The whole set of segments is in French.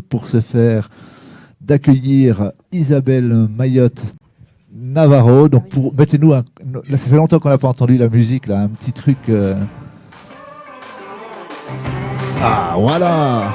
pour ce faire d'accueillir Isabelle Mayotte Navarro. Donc mettez-nous là, ça fait longtemps qu'on n'a pas entendu la musique là, un petit truc. Ah voilà.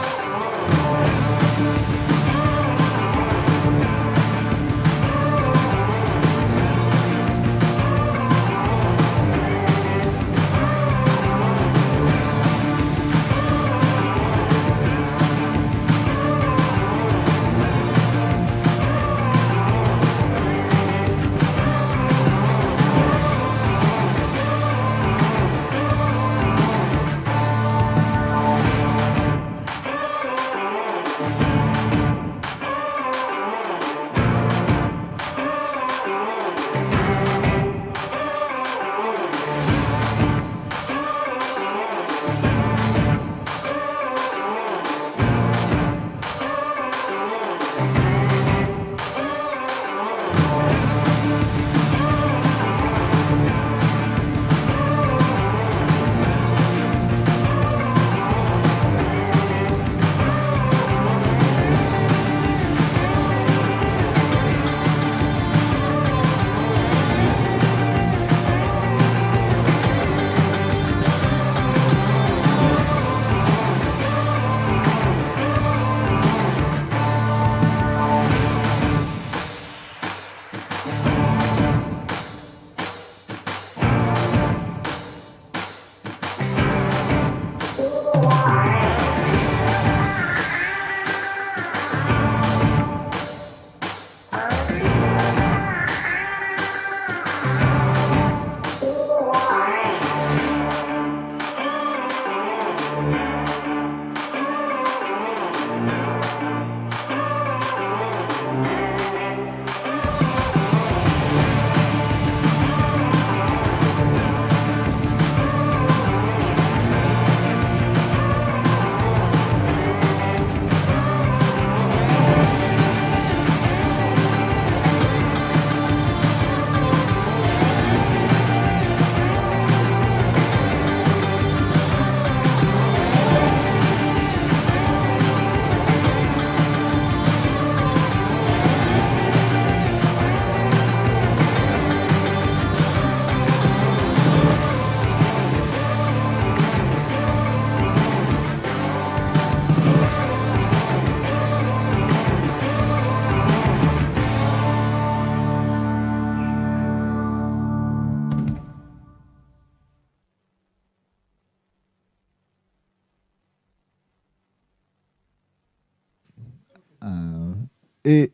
Et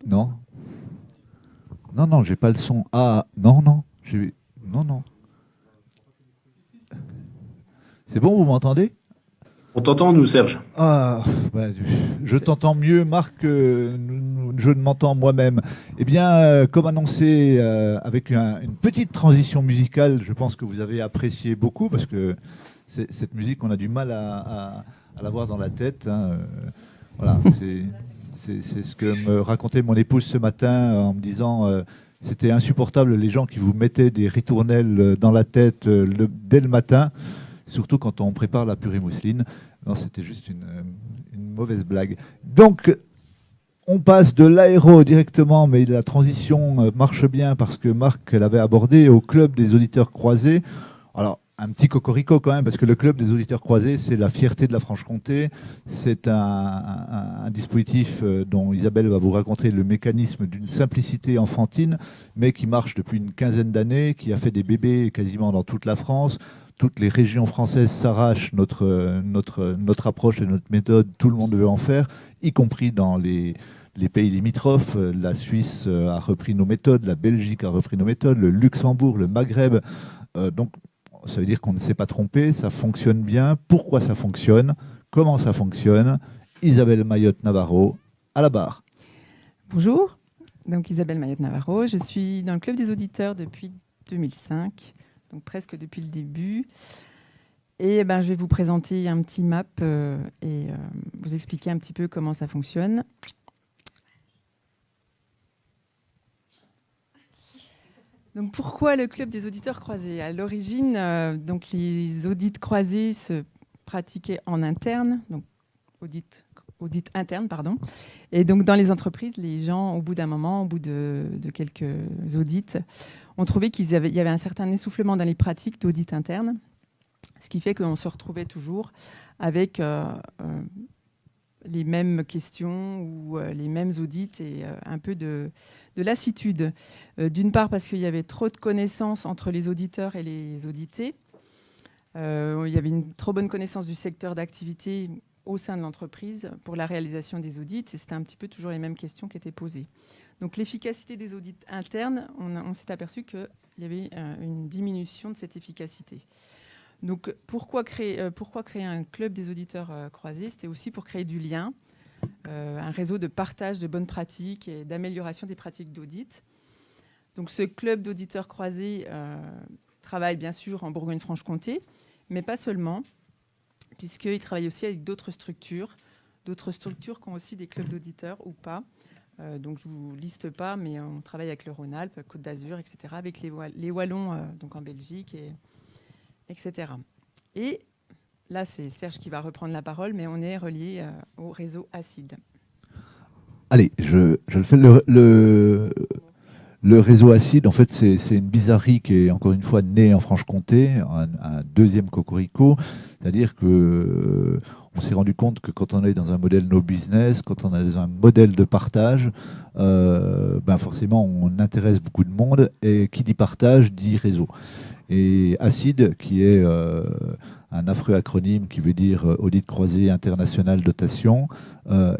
non, non, j'ai pas le son. Ah, non, non, non. C'est bon, vous m'entendez? On t'entend, nous, Serge. Ah, bah, je t'entends mieux, Marc, que je ne m'entends moi-même. Eh bien, comme annoncé, avec une petite transition musicale, je pense que vous avez apprécié beaucoup, parce que cette musique, on a du mal à l'avoir dans la tête. Hein. Voilà, c'est ce que me racontait mon épouse ce matin en me disant c'était insupportable les gens qui vous mettaient des ritournelles dans la tête dès le matin, surtout quand on prépare la purée mousseline. Non, c'était juste une mauvaise blague. Donc, on passe de l'aéro directement, mais la transition marche bien parce que Marc l'avait abordé au club des auditeurs croisés. Alors, un petit cocorico quand même, parce que le club des auditeurs croisés, c'est la fierté de la Franche-Comté. C'est un dispositif dont Isabelle va vous raconter le mécanisme d'une simplicité enfantine, mais qui marche depuis une quinzaine d'années, qui a fait des bébés quasiment dans toute la France. Toutes les régions françaises s'arrachent notre approche et notre méthode. Tout le monde veut en faire, y compris dans les pays limitrophes. La Suisse a repris nos méthodes, la Belgique a repris nos méthodes, le Luxembourg, le Maghreb. Donc, ça veut dire qu'on ne s'est pas trompé, ça fonctionne bien. Pourquoi ça fonctionne? Comment ça fonctionne? Isabelle Mayotte Navarro, à la barre. Bonjour, donc Isabelle Mayotte Navarro. Je suis dans le club des auditeurs depuis 2005, donc presque depuis le début. Et je vais vous présenter un petit map et vous expliquer un petit peu comment ça fonctionne. Donc pourquoi le club des auditeurs croisés? À l'origine, donc les audits croisés se pratiquaient en interne, donc audits audit interne, pardon. Et donc, dans les entreprises, les gens, au bout d'un moment, au bout de quelques audits, ont trouvé qu'il y avait un certain essoufflement dans les pratiques d'audit interne, ce qui fait qu'on se retrouvait toujours avec les mêmes questions ou les mêmes audits et un peu de lassitude. D'une part, parce qu'il y avait trop de connaissances entre les auditeurs et les audités. Il y avait une trop bonne connaissance du secteur d'activité au sein de l'entreprise pour la réalisation des audits, et c'était un petit peu toujours les mêmes questions qui étaient posées. Donc l'efficacité des audits internes, on s'est aperçu qu'il y avait une diminution de cette efficacité. Donc pourquoi créer un club des auditeurs croisés? C'était aussi pour créer du lien, un réseau de partage de bonnes pratiques et d'amélioration des pratiques d'audit. Donc ce club d'auditeurs croisés travaille bien sûr en Bourgogne-Franche-Comté, mais pas seulement, puisqu'il travaille aussi avec d'autres structures qui ont aussi des clubs d'auditeurs ou pas. Donc je ne vous liste pas, mais on travaille avec le Rhône-Alpes, Côte d'Azur, etc., avec les Wallons donc en Belgique, etc. Et là, c'est Serge qui va reprendre la parole, mais on est relié au réseau ACID. Allez, je le fais. Le réseau ACID, en fait, c'est une bizarrerie qui est encore une fois née en Franche-Comté, un deuxième cocorico. C'est-à-dire que on s'est rendu compte que quand on est dans un modèle no business, quand on est dans un modèle de partage, forcément, on intéresse beaucoup de monde. Et qui dit partage dit réseau. Et ACID, qui est un affreux acronyme qui veut dire Audit Croisé International Dotation,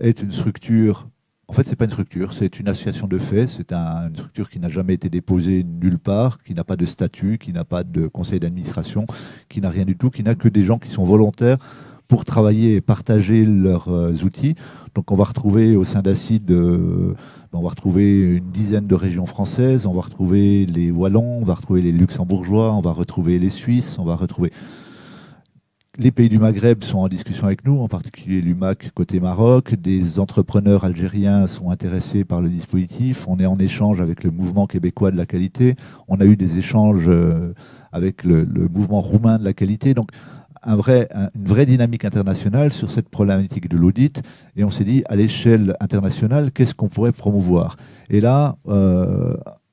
est une structure. En fait, ce n'est pas une structure, c'est une association de fait. C'est une structure qui n'a jamais été déposée nulle part, qui n'a pas de statut, qui n'a pas de conseil d'administration, qui n'a rien du tout, qui n'a que des gens qui sont volontaires pour travailler et partager leurs outils. Donc, on va retrouver au sein d'ACID, on va retrouver une dizaine de régions françaises, on va retrouver les Wallons, on va retrouver les Luxembourgeois, on va retrouver les Suisses, on va retrouver... Les pays du Maghreb sont en discussion avec nous, en particulier l'UMAC côté Maroc. Des entrepreneurs algériens sont intéressés par le dispositif. On est en échange avec le mouvement québécois de la qualité. On a eu des échanges avec le mouvement roumain de la qualité. Donc, une vraie dynamique internationale sur cette problématique de l'audit. Et on s'est dit, à l'échelle internationale, qu'est-ce qu'on pourrait promouvoir? Et là,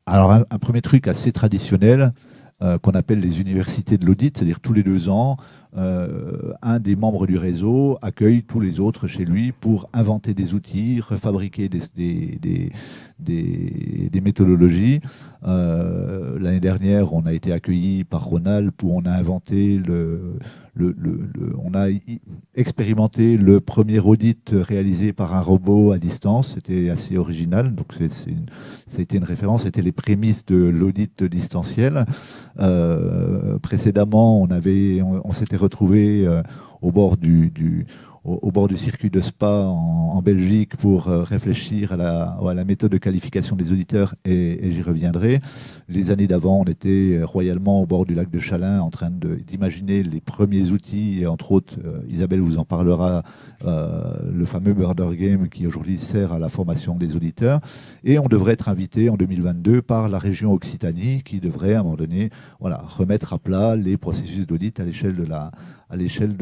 alors un premier truc assez traditionnel qu'on appelle les universités de l'audit, c'est-à-dire tous les 2 ans, un des membres du réseau accueille tous les autres chez lui pour inventer des outils, refabriquer des méthodologies. L'année dernière, on a été accueilli par Rhône-Alpes où on a inventé on a expérimenté le premier audit réalisé par un robot à distance. C'était assez original. Donc, ça a été une référence. C'était les prémices de l'audit distanciel. Précédemment, on s'était retrouvé au bord du circuit de Spa en Belgique pour réfléchir à la méthode de qualification des auditeurs, et j'y reviendrai. Les années d'avant, on était royalement au bord du lac de Chalin en train d'imaginer les premiers outils, et entre autres, Isabelle vous en parlera, le fameux Murder Game qui aujourd'hui sert à la formation des auditeurs. Et on devrait être invité en 2022 par la région Occitanie qui devrait à un moment donné remettre à plat les processus d'audit à l'échelle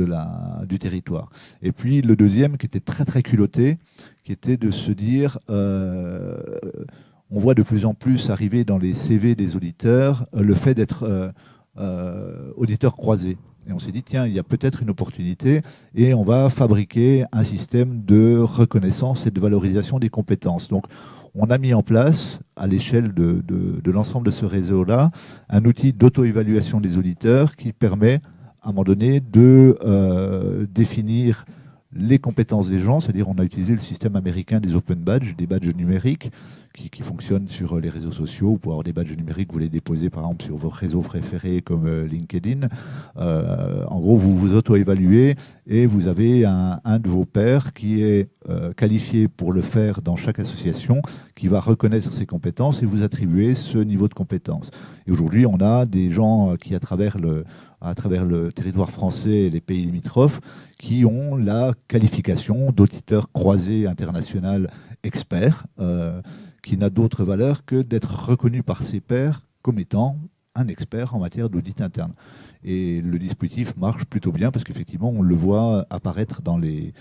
du territoire. Et puis le deuxième qui était très très culotté, qui était de se dire, on voit de plus en plus arriver dans les CV des auditeurs le fait d'être auditeur croisé. Et on s'est dit, tiens, il y a peut-être une opportunité, et on va fabriquer un système de reconnaissance et de valorisation des compétences. Donc, on a mis en place, à l'échelle de l'ensemble de ce réseau-là, un outil d'auto-évaluation des auditeurs qui permet, à un moment donné, de définir les compétences des gens, c'est-à-dire on a utilisé le système américain des open badges, des badges numériques qui fonctionnent sur les réseaux sociaux. Vous pouvez avoir des badges numériques, vous les déposez par exemple sur vos réseaux préférés comme LinkedIn. En gros, vous vous auto-évaluez et vous avez un de vos pairs qui est qualifié pour le faire dans chaque association, qui va reconnaître ses compétences et vous attribuer ce niveau de compétence. Et aujourd'hui, on a des gens qui, à travers le territoire français et les pays limitrophes, qui ont la qualification d'auditeur croisé international expert, qui n'a d'autre valeur que d'être reconnu par ses pairs comme étant un expert en matière d'audit interne. Et le dispositif marche plutôt bien parce qu'effectivement, on le voit apparaître dans les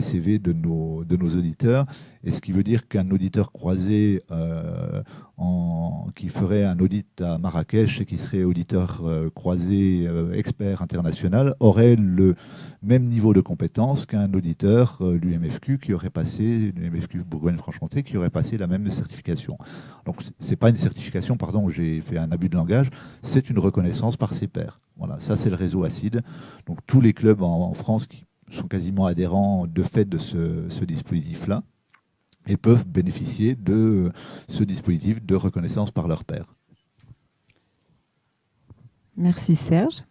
CV de nos auditeurs. Et ce qui veut dire qu'un auditeur croisé qui ferait un audit à Marrakech et qui serait auditeur croisé expert international aurait le même niveau de compétence qu'un auditeur l'UMFQ qui aurait passé, l'UMFQ Bourgogne-Franche-Comté, qui aurait passé la même certification. Donc, ce n'est pas une certification, pardon, j'ai fait un abus de langage, c'est une reconnaissance par ses pairs. Voilà, ça c'est le réseau ACID. Donc, tous les clubs en France qui sont quasiment adhérents de fait de ce dispositif-là et peuvent bénéficier de ce dispositif de reconnaissance par leurs pairs. Merci Serge,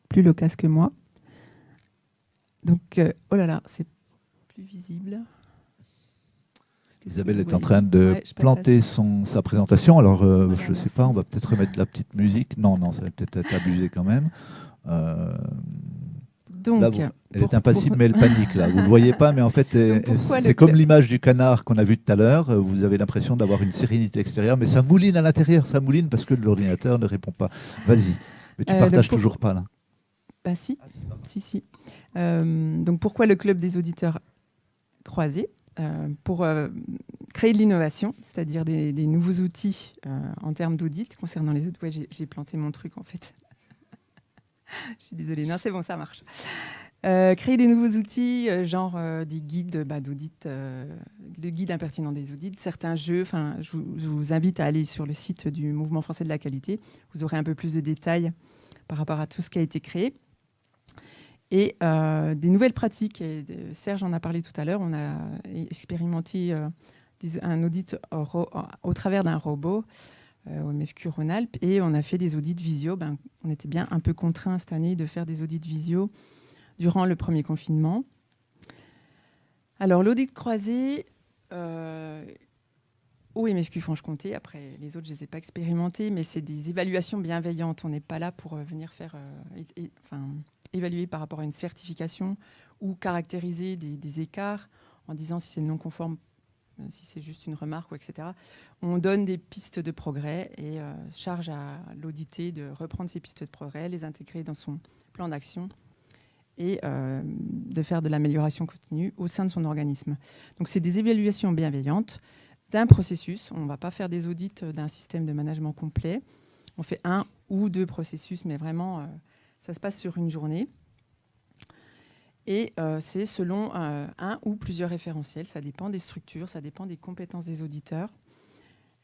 plus loquace que moi. Donc, oh là là, c'est plus visible. Isabelle est en train de planter sa présentation. Alors, je ne sais pas, on va peut-être remettre la petite musique. Non, ça va peut-être être abusé quand même. Donc, là, elle est impassible, mais elle panique. Là. Vous ne le voyez pas, mais en fait, c'est comme l'image du canard qu'on a vu tout à l'heure. Vous avez l'impression d'avoir une sérénité extérieure, mais ça mouline à l'intérieur. Ça mouline parce que l'ordinateur ne répond pas. Vas-y. Mais tu partages toujours pas, là. Bah si. Si. Donc, pourquoi le club des auditeurs croisés pour créer de l'innovation, c'est-à-dire des nouveaux outils en termes d'audit concernant les autres. Ouais, j'ai planté mon truc, en fait. Je suis désolée. Non, c'est bon, ça marche. Créer des nouveaux outils, genre des guides d'audit, le guide impertinent des audits, certains jeux. Je vous invite à aller sur le site du Mouvement français de la qualité. Vous aurez un peu plus de détails par rapport à tout ce qui a été créé. Et des nouvelles pratiques. Et Serge en a parlé tout à l'heure. On a expérimenté un audit au travers d'un robot au MFQ Rhône-Alpes. Et on a fait des audits visio. On était bien un peu contraints cette année de faire des audits visio durant le premier confinement. Alors, l'audit croisé au MFQ Franche-Comté, après les autres, je ne les ai pas expérimentés, mais c'est des évaluations bienveillantes. On n'est pas là pour venir faire évaluer par rapport à une certification ou caractériser des écarts en disant si c'est non conforme, si c'est juste une remarque, etc. On donne des pistes de progrès et charge à l'audité de reprendre ces pistes de progrès, les intégrer dans son plan d'action et de faire de l'amélioration continue au sein de son organisme. Donc, c'est des évaluations bienveillantes d'un processus. On ne va pas faire des audits d'un système de management complet. On fait 1 ou 2 processus, mais vraiment, ça se passe sur une journée. Et c'est selon un ou plusieurs référentiels. Ça dépend des structures, ça dépend des compétences des auditeurs.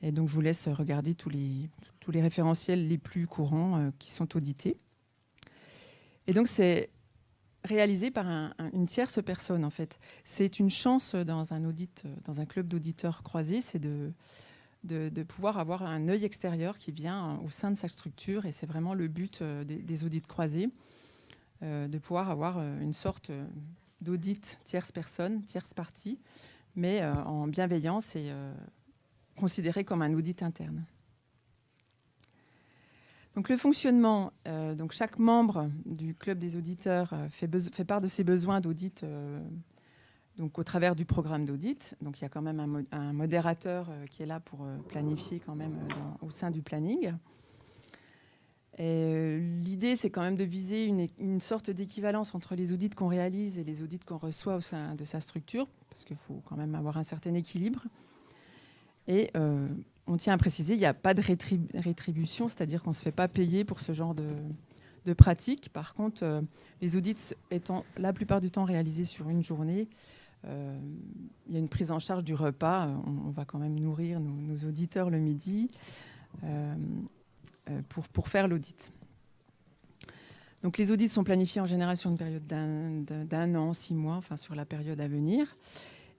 Et donc, je vous laisse regarder tous les référentiels les plus courants qui sont audités. Et donc, c'est réalisé par une tierce personne, en fait. C'est une chance dans un audit, dans un club d'auditeurs croisés, c'est de pouvoir avoir un œil extérieur qui vient au sein de sa structure. Et c'est vraiment le but des audits croisés, de pouvoir avoir une sorte d'audit tierce personne, tierce partie, mais en bienveillance et considéré comme un audit interne. Donc le fonctionnement, donc chaque membre du club des auditeurs fait part de ses besoins d'audit donc au travers du programme d'audit. Donc il y a quand même un modérateur qui est là pour planifier quand même au sein du planning. L'idée, c'est quand même de viser une sorte d'équivalence entre les audits qu'on réalise et les audits qu'on reçoit au sein de sa structure, parce qu'il faut quand même avoir un certain équilibre. Et on tient à préciser, il n'y a pas de rétribution, c'est-à-dire qu'on ne se fait pas payer pour ce genre de pratique. Par contre, les audits étant la plupart du temps réalisés sur une journée, il y a une prise en charge du repas. On va quand même nourrir nos auditeurs le midi pour faire l'audit. Donc les audits sont planifiés en général sur une période d'un an, 6 mois, enfin sur la période à venir.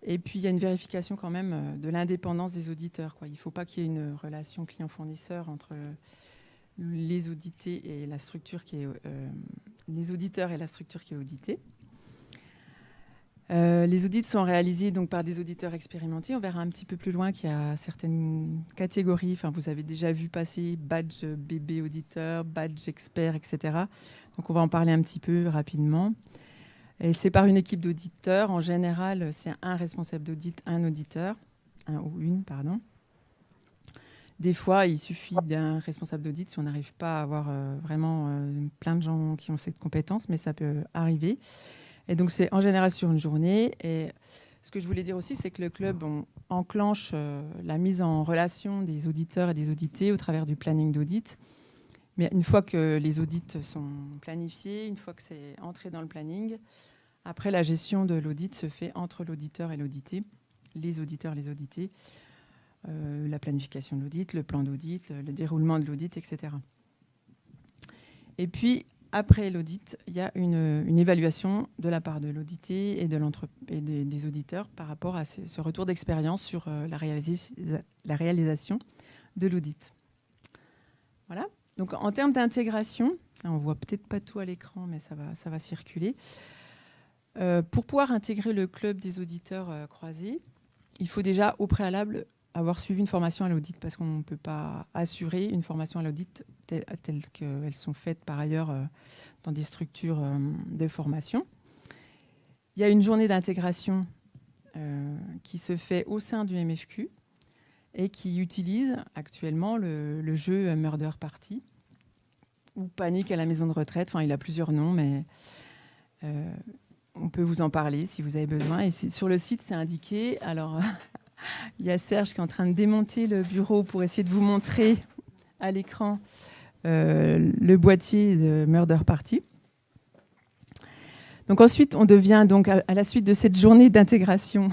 Et puis, il y a une vérification quand même de l'indépendance des auditeurs, quoi. Il ne faut pas qu'il y ait une relation client-fournisseur entre les audités et la structure qui est les auditeurs et la structure qui est auditée. Les audits sont réalisés donc par des auditeurs expérimentés. On verra un petit peu plus loin qu'il y a certaines catégories. Enfin, vous avez déjà vu passer badge bébé auditeur, badge expert, etc. Donc, on va en parler un petit peu rapidement. Et c'est par une équipe d'auditeurs. En général, c'est un responsable d'audit, un auditeur, un ou une, pardon. Des fois, il suffit d'un responsable d'audit si on n'arrive pas à avoir vraiment plein de gens qui ont cette compétence, mais ça peut arriver. Et donc, c'est en général sur une journée. Et ce que je voulais dire aussi, c'est que le club enclenche la mise en relation des auditeurs et des audités au travers du planning d'audit. Mais une fois que les audits sont planifiés, une fois que c'est entré dans le planning, après, la gestion de l'audit se fait entre l'auditeur et l'audité, les auditeurs et les audités, la planification de l'audit, le plan d'audit, le déroulement de l'audit, etc. Et puis, après l'audit, il y a une évaluation de la part de l'audité et, des auditeurs par rapport à ce retour d'expérience sur la réalisation de l'audit. Voilà. Donc, en termes d'intégration, on ne voit peut-être pas tout à l'écran, mais ça va circuler. Pour pouvoir intégrer le club des auditeurs croisés, il faut déjà au préalable avoir suivi une formation à l'audit, parce qu'on ne peut pas assurer une formation à l'audit telles qu'elles sont faites par ailleurs dans des structures de formation. Il y a une journée d'intégration qui se fait au sein du MFQ et qui utilise actuellement le jeu Murder Party ou Panique à la maison de retraite. Enfin, il a plusieurs noms, mais on peut vous en parler si vous avez besoin. Et sur le site, c'est indiqué. Alors, il y a Serge qui est en train de démonter le bureau pour essayer de vous montrer à l'écran le boîtier de Murder Party. Donc ensuite, on devient donc à la suite de cette journée d'intégration,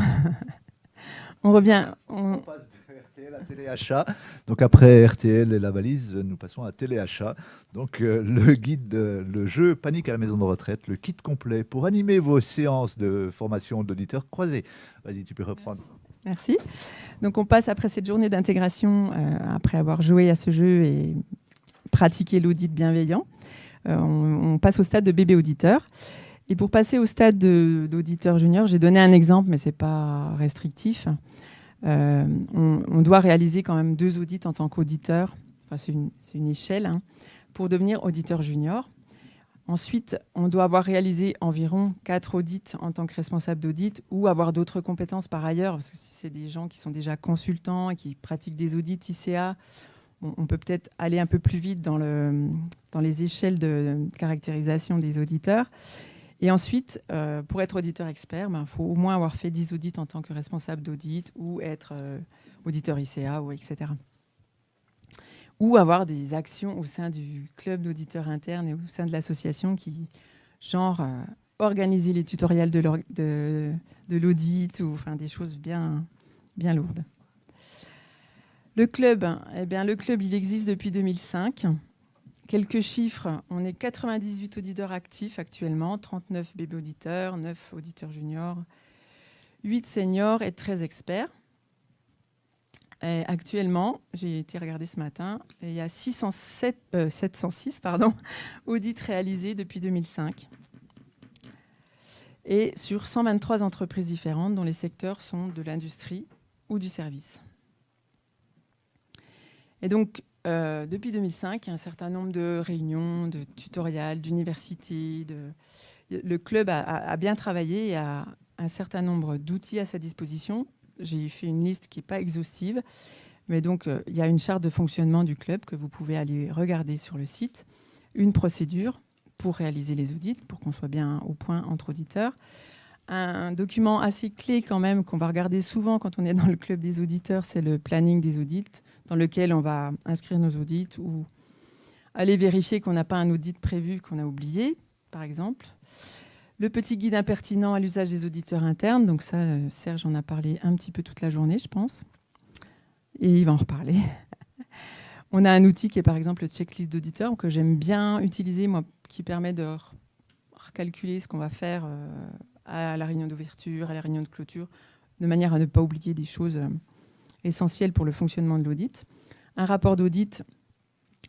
on passe de RTL à téléachat. Donc après RTL et la valise, nous passons à téléachat. Donc le guide, le jeu Panique à la maison de retraite, le kit complet pour animer vos séances de formation d'auditeurs croisés. Vas-y, tu peux reprendre. Merci. Donc on passe après cette journée d'intégration, après avoir joué à ce jeu et pratiqué l'audit bienveillant, on passe au stade de bébé auditeur. Et pour passer au stade d'auditeur junior, j'ai donné un exemple, mais ce n'est pas restrictif. On doit réaliser quand même 2 audits en tant qu'auditeur. Enfin, c'est une échelle, hein, pour devenir auditeur junior. Ensuite, on doit avoir réalisé environ 4 audits en tant que responsable d'audit ou avoir d'autres compétences par ailleurs, parce que si c'est des gens qui sont déjà consultants et qui pratiquent des audits ICA, on peut peut-être aller un peu plus vite dans les échelles de caractérisation des auditeurs. Et ensuite, pour être auditeur expert, faut au moins avoir fait 10 audits en tant que responsable d'audit ou être auditeur ICA, ou etc. Ou avoir des actions au sein du club d'auditeurs internes et au sein de l'association qui, genre, organiser les tutoriels de l'audit, ou enfin, des choses bien, bien lourdes. Le club, le club, il existe depuis 2005. Quelques chiffres, on est 98 auditeurs actifs actuellement, 39 bébés auditeurs, 9 auditeurs juniors, 8 seniors et 13 experts. Et actuellement, j'ai été regarder ce matin, il y a 706 audits réalisés depuis 2005. Et sur 123 entreprises différentes dont les secteurs sont de l'industrie ou du service. Et donc, depuis 2005, il y a un certain nombre de réunions, de tutoriels, d'universités. Le club a bien travaillé et a un certain nombre d'outils à sa disposition. J'ai fait une liste qui n'est pas exhaustive, mais donc il y a une charte de fonctionnement du club que vous pouvez aller regarder sur le site, une procédure pour réaliser les audits, pour qu'on soit bien au point entre auditeurs. Un document assez clé quand même, qu'on va regarder souvent quand on est dans le club des auditeurs, c'est le planning des audits, dans lequel on va inscrire nos audits ou aller vérifier qu'on n'a pas un audit prévu qu'on a oublié, par exemple. Le petit guide impertinent à l'usage des auditeurs internes, donc ça, Serge en a parlé un petit peu toute la journée, je pense, et il va en reparler. On a un outil qui est par exemple le checklist d'auditeurs, que j'aime bien utiliser, moi, qui permet de recalculer ce qu'on va faire à la réunion d'ouverture, à la réunion de clôture, de manière à ne pas oublier des choses essentielles pour le fonctionnement de l'audit. Un rapport d'audit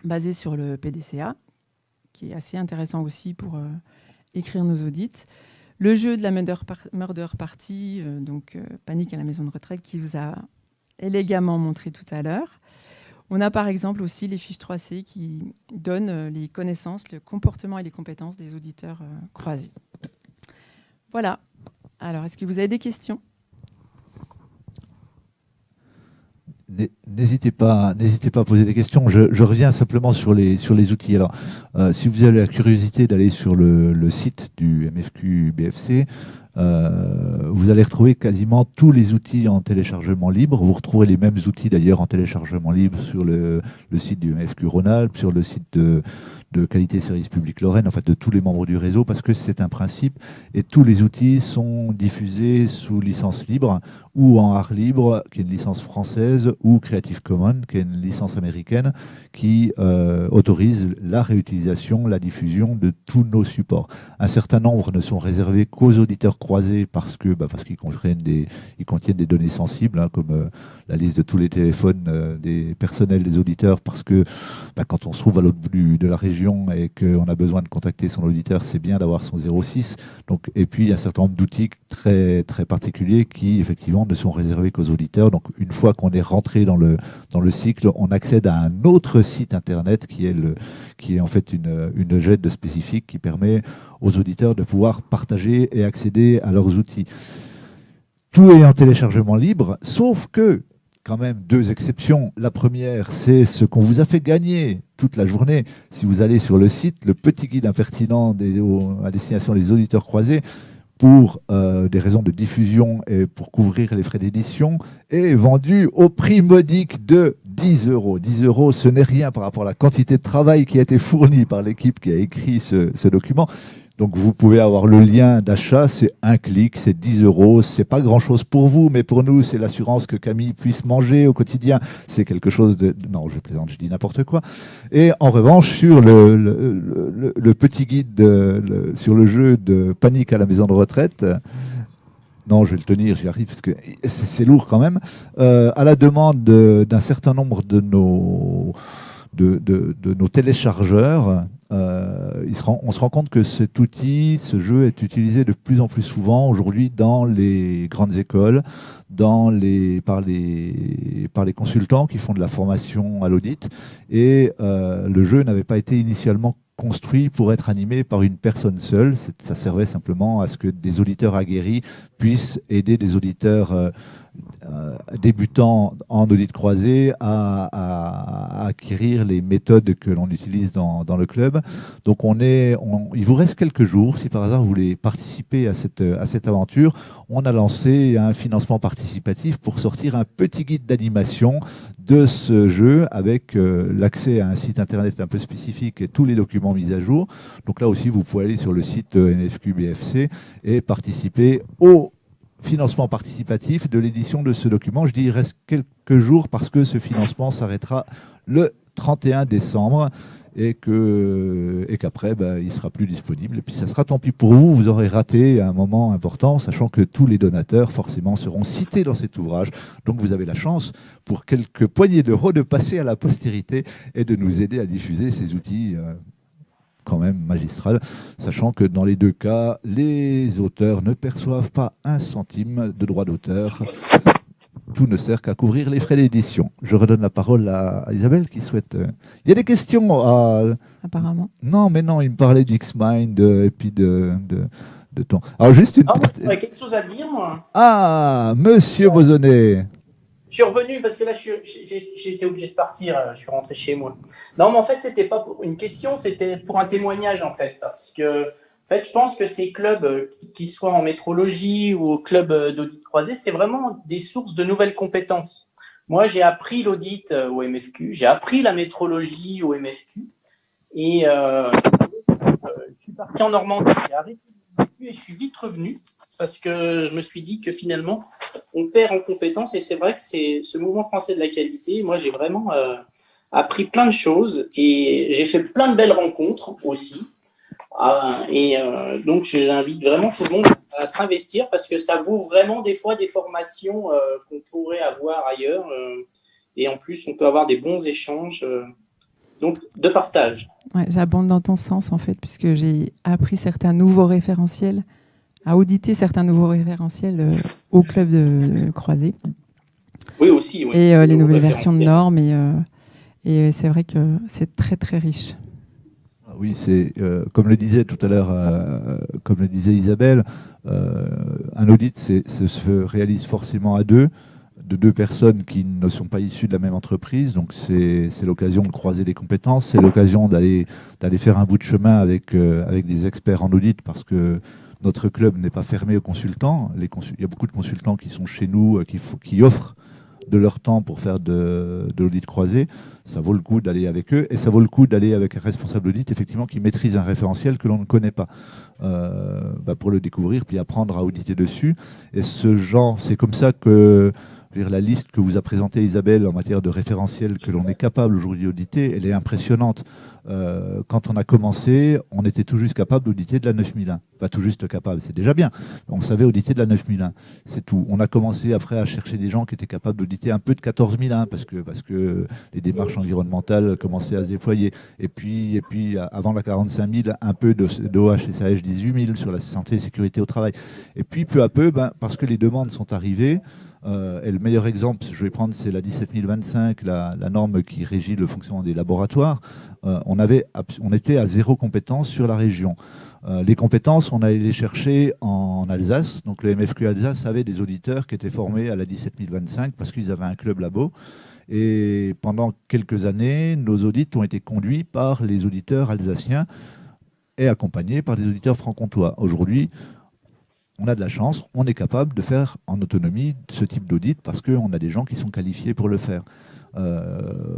basé sur le PDCA, qui est assez intéressant aussi pour écrire nos audits. Le jeu de la Murder Party, Panique à la maison de retraite, qui vous a élégamment montré tout à l'heure. On a par exemple aussi les fiches 3C qui donnent les connaissances, le comportement et les compétences des auditeurs croisés. Voilà. Alors, est-ce que vous avez des questions ? N'hésitez pas à poser des questions. Je reviens simplement sur les outils. Alors, si vous avez la curiosité d'aller sur le site du MFQ BFC, vous allez retrouver quasiment tous les outils en téléchargement libre. Vous retrouverez les mêmes outils d'ailleurs en téléchargement libre sur le site du MFQ Rhône-Alpes, sur le site de Qualité Service Public Lorraine, en fait de tous les membres du réseau, parce que c'est un principe. Et tous les outils sont diffusés sous licence libre ou en art libre, qui est une licence française, ou Creative Commons, qui est une licence américaine, qui autorise la réutilisation, la diffusion de tous nos supports. Un certain nombre ne sont réservés qu'aux auditeurs croisés parce qu'ils contiennent des données sensibles, hein, comme la liste de tous les téléphones des personnels des auditeurs, parce que quand on se trouve à l'autre bout de la région et qu'on a besoin de contacter son auditeur, c'est bien d'avoir son 06. Donc, et puis, il y a un certain nombre d'outils très, très particuliers qui, effectivement, ne sont réservés qu'aux auditeurs. Donc, une fois qu'on est rentré dans le cycle, on accède à un autre site Internet qui est en fait une GED spécifique qui permet aux auditeurs de pouvoir partager et accéder à leurs outils. Tout est en téléchargement libre, sauf que, quand même, deux exceptions. La première, c'est ce qu'on vous a fait gagner toute la journée. Si vous allez sur le site, le petit guide impertinent à destination des auditeurs croisés, pour des raisons de diffusion et pour couvrir les frais d'édition, est vendu au prix modique de 10 euros. 10 euros, ce n'est rien par rapport à la quantité de travail qui a été fournie par l'équipe qui a écrit ce document. Donc vous pouvez avoir le lien d'achat, c'est un clic, c'est 10 euros, c'est pas grand chose pour vous, mais pour nous c'est l'assurance que Camille puisse manger au quotidien, c'est quelque chose de... Non, je plaisante, je dis n'importe quoi. Et en revanche, sur le petit guide, sur le jeu de Panique à la maison de retraite, non, je vais le tenir, j'y arrive, parce que c'est lourd quand même, à la demande d'un certain nombre de nos téléchargeurs, on se rend compte que cet outil, ce jeu est utilisé de plus en plus souvent aujourd'hui dans les grandes écoles, par les consultants qui font de la formation à l'audit. Et le jeu n'avait pas été initialement construit pour être animé par une personne seule. Ça servait simplement à ce que des auditeurs aguerris puissent aider des auditeurs débutants en audit croisé à acquérir les méthodes que l'on utilise dans le club. Donc il vous reste quelques jours, si par hasard vous voulez participer à cette aventure. On a lancé un financement participatif pour sortir un petit guide d'animation de ce jeu avec l'accès à un site internet un peu spécifique et tous les documents mis à jour. Donc là aussi, vous pouvez aller sur le site MFQ BFC et participer au financement participatif de l'édition de ce document. Je dis il reste quelques jours parce que ce financement s'arrêtera le 31 décembre et qu'après, il ne sera plus disponible. Et puis ça sera tant pis pour vous, vous aurez raté un moment important, sachant que tous les donateurs, forcément, seront cités dans cet ouvrage. Donc vous avez la chance, pour quelques poignées d'euros, de passer à la postérité et de nous aider à diffuser ces outils quand même magistral, sachant que dans les deux cas, les auteurs ne perçoivent pas un centime de droit d'auteur. Tout ne sert qu'à couvrir les frais d'édition. Je redonne la parole à Isabelle qui souhaite... Il y a des questions Apparemment. Non, mais non, il me parlait d'X-Mind et puis de ton... Alors juste une... J'aurais quelque chose à dire, moi. Ah, monsieur Bozonnet. Je suis revenu parce que là, j'ai été obligé de partir. Je suis rentré chez moi. Non, mais en fait, c'était pas pour une question, c'était pour un témoignage, en fait. Parce que, en fait, je pense que ces clubs, qu'ils soient en métrologie ou au club d'audit croisé, c'est vraiment des sources de nouvelles compétences. Moi, j'ai appris l'audit au MFQ, j'ai appris la métrologie au MFQ. Et je suis parti en Normandie, j'ai arrêté le MFQ et je suis vite revenu. Parce que je me suis dit que finalement, on perd en compétences et c'est vrai que c'est ce mouvement français de la qualité. Moi, j'ai vraiment appris plein de choses et j'ai fait plein de belles rencontres aussi. Donc, j'invite vraiment tout le monde à s'investir parce que ça vaut vraiment des fois des formations qu'on pourrait avoir ailleurs. Et en plus, on peut avoir des bons échanges donc de partage. Ouais, j'abonde dans ton sens en fait, puisque j'ai appris certains nouveaux référentiels, à auditer certains nouveaux référentiels au club de croisé. Oui, aussi. Oui. Et les nouvelles versions de normes. Et c'est vrai que c'est très, très riche. Oui, c'est comme le disait tout à l'heure, comme le disait Isabelle, un audit se réalise forcément à deux. de deux personnes qui ne sont pas issues de la même entreprise. Donc c'est l'occasion de croiser les compétences, c'est l'occasion d'aller faire un bout de chemin avec des experts en audit, parce que notre club n'est pas fermé aux consultants. Il y a beaucoup de consultants qui sont chez nous, qui offrent de leur temps pour faire de l'audit croisé. Ça vaut le coup d'aller avec eux, et ça vaut le coup d'aller avec un responsable d'audit, effectivement, qui maîtrise un référentiel que l'on ne connaît pas, pour le découvrir, puis apprendre à auditer dessus. Et ce genre, c'est comme ça que la liste que vous a présentée Isabelle en matière de référentiel que l'on est capable aujourd'hui d'auditer, elle est impressionnante. Quand on a commencé, on était tout juste capable d'auditer de la 9001. Pas tout juste capable, c'est déjà bien. On savait auditer de la 9001, c'est tout. On a commencé après à chercher des gens qui étaient capables d'auditer un peu de 14001 parce que les démarches environnementales commençaient à se déployer. Et puis avant la 45000, un peu d'OHSAH 18000 sur la santé et sécurité au travail. Et puis peu à peu, parce que les demandes sont arrivées, et le meilleur exemple, je vais prendre, c'est la 17025, la norme qui régit le fonctionnement des laboratoires. On était à 0 compétence sur la région. Les compétences, on allait les chercher en Alsace. Donc le MFQ Alsace avait des auditeurs qui étaient formés à la 17025 parce qu'ils avaient un club labo. Et pendant quelques années, nos audits ont été conduits par les auditeurs alsaciens et accompagnés par des auditeurs franc-comtois. Aujourd'hui, on a de la chance, on est capable de faire en autonomie ce type d'audit parce qu'on a des gens qui sont qualifiés pour le faire.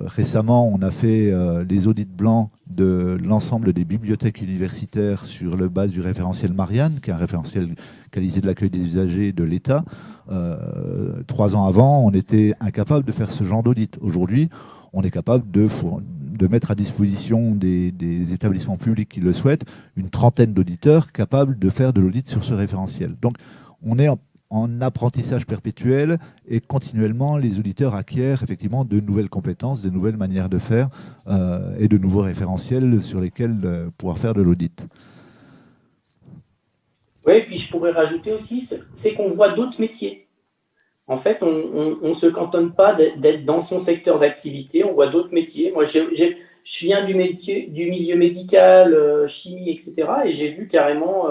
Récemment, on a fait les audits blancs de l'ensemble des bibliothèques universitaires sur le base du référentiel Marianne, qui est un référentiel qualité de l'accueil des usagers de l'État. 3 ans avant, on était incapable de faire ce genre d'audit. Aujourd'hui, on est capable de mettre à disposition des établissements publics qui le souhaitent une trentaine d'auditeurs capables de faire de l'audit sur ce référentiel. Donc, on est en apprentissage perpétuel et continuellement, les auditeurs acquièrent effectivement de nouvelles compétences, de nouvelles manières de faire et de nouveaux référentiels sur lesquels pouvoir faire de l'audit. Oui, et puis je pourrais rajouter aussi, c'est qu'on voit d'autres métiers. En fait, on ne se cantonne pas d'être dans son secteur d'activité, on voit d'autres métiers. Moi, je viens du milieu médical, chimie, etc. Et j'ai vu carrément,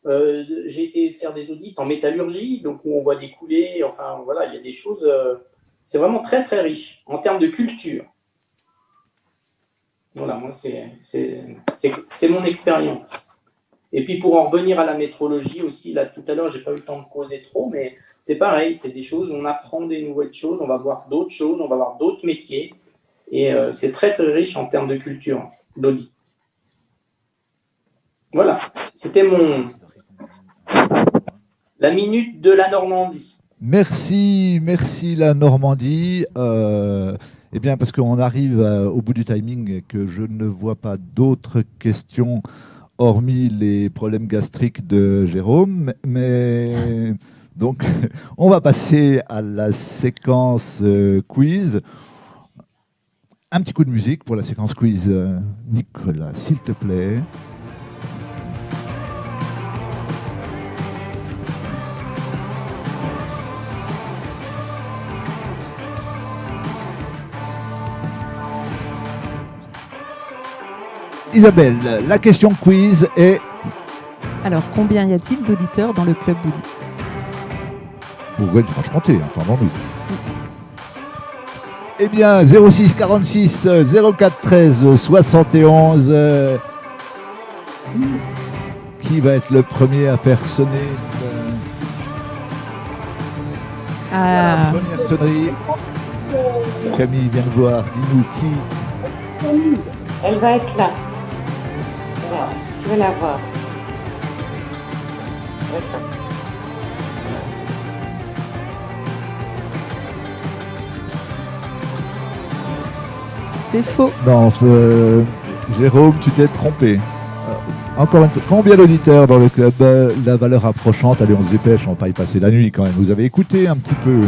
j'ai été faire des audits en métallurgie, donc où on voit des coulées, enfin voilà, il y a des choses, c'est vraiment très très riche en termes de culture. Voilà, moi c'est mon expérience. Et puis pour en revenir à la métrologie aussi, là tout à l'heure, j'ai pas eu le temps de causer trop, mais c'est pareil, c'est des choses, on apprend des nouvelles choses, on va voir d'autres choses, on va voir d'autres métiers, et c'est très très riche en termes de culture, d'audit. Voilà, c'était la minute de la Normandie. Merci la Normandie. Eh bien, parce qu'on arrive au bout du timing et que je ne vois pas d'autres questions hormis les problèmes gastriques de Jérôme, mais donc on va passer à la séquence quiz. Un petit coup de musique pour la séquence quiz, Nicolas, s'il te plaît. Isabelle, la question quiz est... Alors, combien y a-t-il d'auditeurs dans le club d'audit? Bourgogne-Franche-Comté, entendons-nous. Eh bien, 06 46 04 13 71. Qui va être le premier à faire sonner la première sonnerie? Camille vient de voir, dis-nous qui. Elle va être là. Voilà, tu vas la voir. D'accord. C'est faux. Non, Jérôme, tu t'es trompé. Encore une fois, combien d'auditeurs dans le club? La valeur approchante, allez, on se dépêche, on va pas y passer la nuit quand même. Vous avez écouté un petit peu?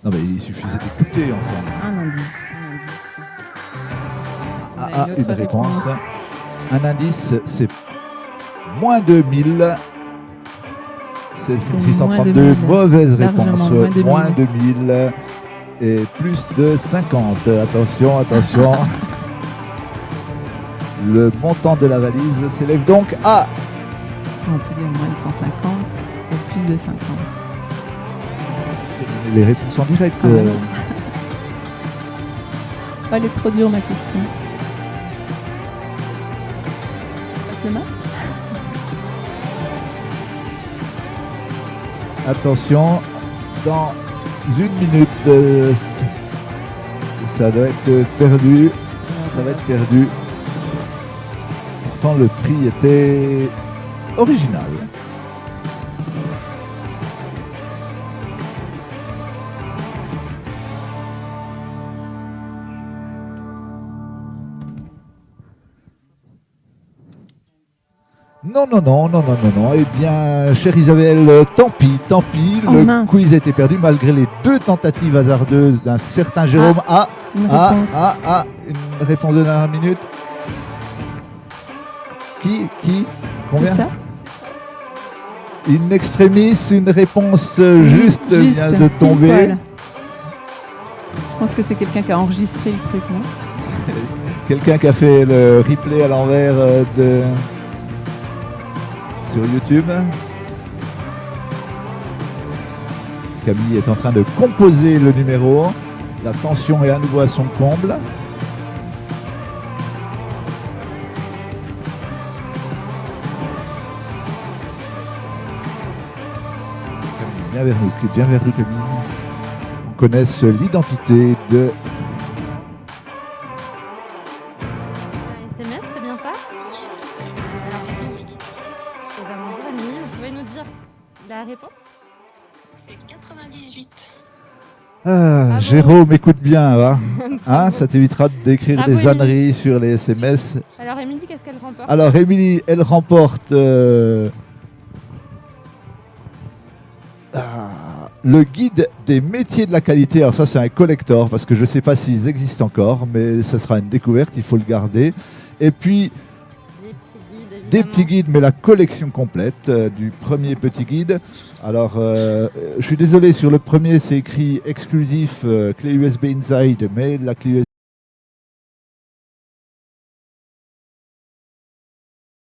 Non mais il suffisait d'écouter enfin. Un indice. Une réponse. Un indice, c'est moins de 1000. 16 632, mauvaise réponse. Moins de 1000 et plus de 50. Attention. Le montant de la valise s'élève donc à... On peut dire moins de 150 ou plus de 50. Les réponses en direct. Ah, ouais. Oh, elle est trop dure ma question. Je passe le main. Attention, dans une minute, ça doit être perdu. Ça va être perdu. Pourtant, le prix était original. Non. Eh bien, chère Isabelle, tant pis. Oh, Le mince. quiz a été perdu malgré les 2 tentatives hasardeuses d'un certain Jérôme. Une réponse. Une réponse de dernière minute. Qui C'est Combien? ça? In extremis, une réponse juste vient de pile tomber. poil. Je pense que c'est quelqu'un qui a enregistré le truc, non? Quelqu'un qui a fait le replay à l'envers sur YouTube. Camille est en train de composer le numéro. La tension est à nouveau à son comble. Camille, viens vers nous, Camille. On connaisse l'identité de... Un SMS, c'est bien ça? Alors, eh ben, bonjour Amélie, vous pouvez nous dire la réponse? C'est 98. Bravo. Jérôme, écoute bien, va. Hein, ça t'évitera d'écrire Bravo, des Émilie. âneries sur les SMS. Alors Émilie, qu'est-ce qu'elle remporte? Alors, Émilie, elle remporte le guide des métiers de la qualité. Alors ça, c'est un collector, parce que je ne sais pas s'ils existent encore, mais ça sera une découverte, il faut le garder. Et puis, des petits guides, mais la collection complète du premier petit guide. Alors, je suis désolé, sur le premier, c'est écrit exclusif clé USB Inside, mais la clé